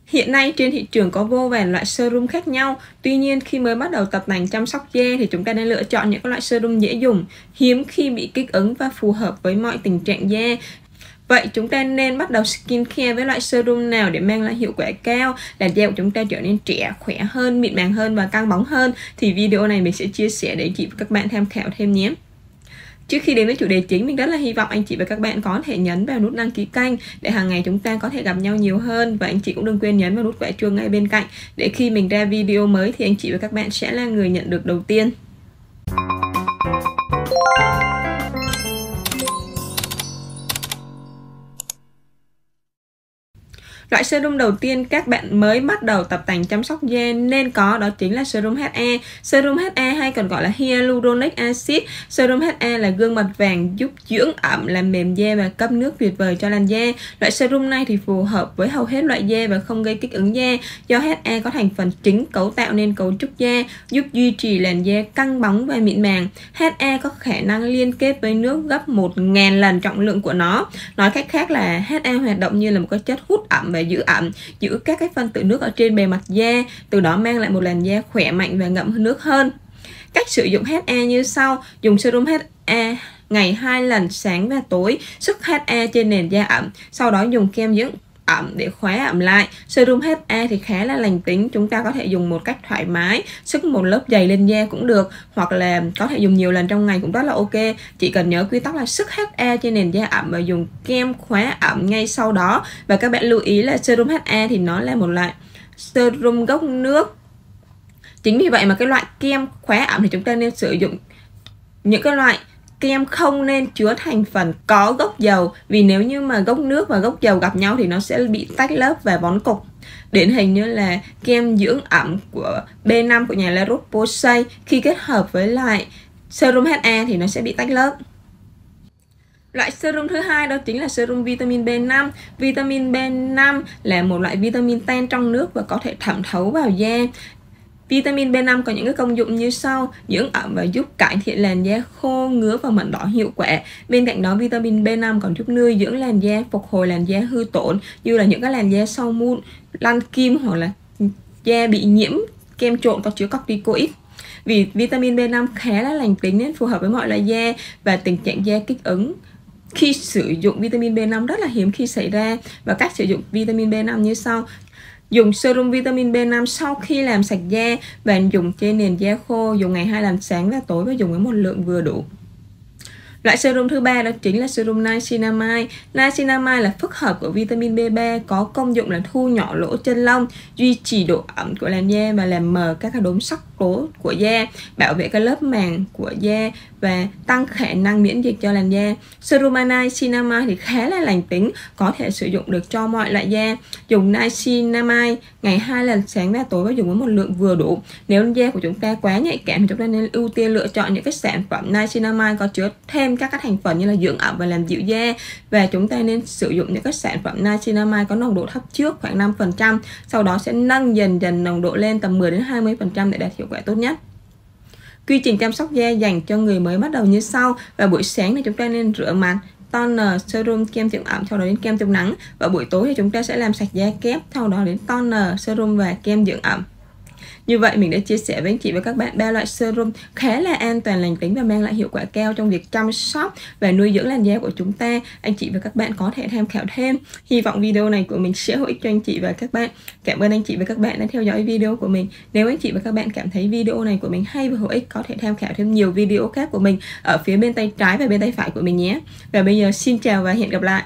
Hiện nay trên thị trường có vô vàn loại serum khác nhau. Tuy nhiên khi mới bắt đầu tập tành chăm sóc da thì chúng ta nên lựa chọn những loại serum dễ dùng, hiếm khi bị kích ứng và phù hợp với mọi tình trạng da. Vậy chúng ta nên bắt đầu skincare với loại serum nào để mang lại hiệu quả cao, làn da của chúng ta trở nên trẻ, khỏe hơn, mịn màng hơn và căng bóng hơn? Thì video này mình sẽ chia sẻ để anh chị và các bạn tham khảo thêm nhé. Trước khi đến với chủ đề chính, mình rất là hy vọng anh chị và các bạn có thể nhấn vào nút đăng ký kênh để hàng ngày chúng ta có thể gặp nhau nhiều hơn. Và anh chị cũng đừng quên nhấn vào nút quả chuông ngay bên cạnh để khi mình ra video mới thì anh chị và các bạn sẽ là người nhận được đầu tiên. Loại serum đầu tiên các bạn mới bắt đầu tập tành chăm sóc da nên có đó chính là serum HA. Serum HA hay còn gọi là hyaluronic acid. Serum HA là gương mặt vàng giúp dưỡng ẩm, làm mềm da và cấp nước tuyệt vời cho làn da. Loại serum này thì phù hợp với hầu hết loại da và không gây kích ứng da. Do HA có thành phần chính cấu tạo nên cấu trúc da, giúp duy trì làn da căng bóng và mịn màng. HA có khả năng liên kết với nước gấp 1000 lần trọng lượng của nó. Nói cách khác là HA hoạt động như là một cái chất hút ẩm và giữ ẩm, giữ các cái phân tử nước ở trên bề mặt da, từ đó mang lại một làn da khỏe mạnh và ngậm nước hơn. Cách sử dụng HA như sau: dùng serum HA ngày 2 lần sáng và tối, sức HA trên nền da ẩm, sau đó dùng kem dưỡng ẩm để khóa ẩm lại. Serum HA thì khá là lành tính, chúng ta có thể dùng một cách thoải mái, sức một lớp dày lên da cũng được, hoặc là có thể dùng nhiều lần trong ngày cũng rất là ok. Chỉ cần nhớ quy tắc là sức HA trên nền da ẩm và dùng kem khóa ẩm ngay sau đó. Và các bạn lưu ý là serum HA thì nó là một loại serum gốc nước. Chính vì vậy mà cái loại kem khóa ẩm thì chúng ta nên sử dụng những cái loại kem không nên chứa thành phần có gốc dầu, vì nếu như mà gốc nước và gốc dầu gặp nhau thì nó sẽ bị tách lớp và vón cục. Điển hình như là kem dưỡng ẩm của B5 của nhà La Roche-Posay khi kết hợp với lại serum HA thì nó sẽ bị tách lớp. Loại serum thứ hai đó chính là serum vitamin B5. Vitamin B5 là một loại vitamin tan trong nước và có thể thẩm thấu vào da. Vitamin B5 có những cái công dụng như sau: dưỡng ẩm và giúp cải thiện làn da khô, ngứa và mẩn đỏ hiệu quả. Bên cạnh đó, vitamin B5 còn giúp nuôi dưỡng làn da, phục hồi làn da hư tổn như là những cái làn da sau mụn, lăn kim hoặc là da bị nhiễm kem trộn có chứa corticoid. Vì vitamin B5 khá là lành tính nên phù hợp với mọi loại da và tình trạng da kích ứng. Khi sử dụng vitamin B5 rất là hiếm khi xảy ra, và cách sử dụng vitamin B5 như sau: dùng serum vitamin B5 sau khi làm sạch da và dùng trên nền da khô, dùng ngày 2 lần sáng và tối và dùng với một lượng vừa đủ. Loại serum thứ ba đó chính là serum niacinamide. Niacinamide là phức hợp của vitamin B3, có công dụng là thu nhỏ lỗ chân lông, duy trì độ ẩm của làn da và làm mờ các đốm sắc tố của da, bảo vệ các lớp màng của da và tăng khả năng miễn dịch cho làn da. Serum niacinamide thì khá là lành tính, có thể sử dụng được cho mọi loại da. Dùng niacinamide ngày 2 lần sáng và tối và dùng với một lượng vừa đủ. Nếu da của chúng ta quá nhạy cảm thì chúng ta nên ưu tiên lựa chọn những cái sản phẩm niacinamide có chứa thêm các thành phần như là dưỡng ẩm và làm dịu da, và chúng ta nên sử dụng những cái sản phẩm niacinamide có nồng độ thấp trước khoảng 5%, sau đó sẽ nâng dần dần nồng độ lên tầm 10 đến 20% để đạt hiệu quả tốt nhất. Quy trình chăm sóc da dành cho người mới bắt đầu như sau: vào buổi sáng thì chúng ta nên rửa mặt, toner, serum, kem dưỡng ẩm, sau đó đến kem chống nắng. Và buổi tối thì chúng ta sẽ làm sạch da kép, sau đó đến toner, serum và kem dưỡng ẩm. Như vậy mình đã chia sẻ với anh chị và các bạn 3 loại serum khá là an toàn, lành tính và mang lại hiệu quả cao trong việc chăm sóc và nuôi dưỡng làn da của chúng ta. Anh chị và các bạn có thể tham khảo thêm. Hy vọng video này của mình sẽ hữu ích cho anh chị và các bạn. Cảm ơn anh chị và các bạn đã theo dõi video của mình. Nếu anh chị và các bạn cảm thấy video này của mình hay và hữu ích, có thể tham khảo thêm nhiều video khác của mình ở phía bên tay trái và bên tay phải của mình nhé. Và bây giờ xin chào và hẹn gặp lại.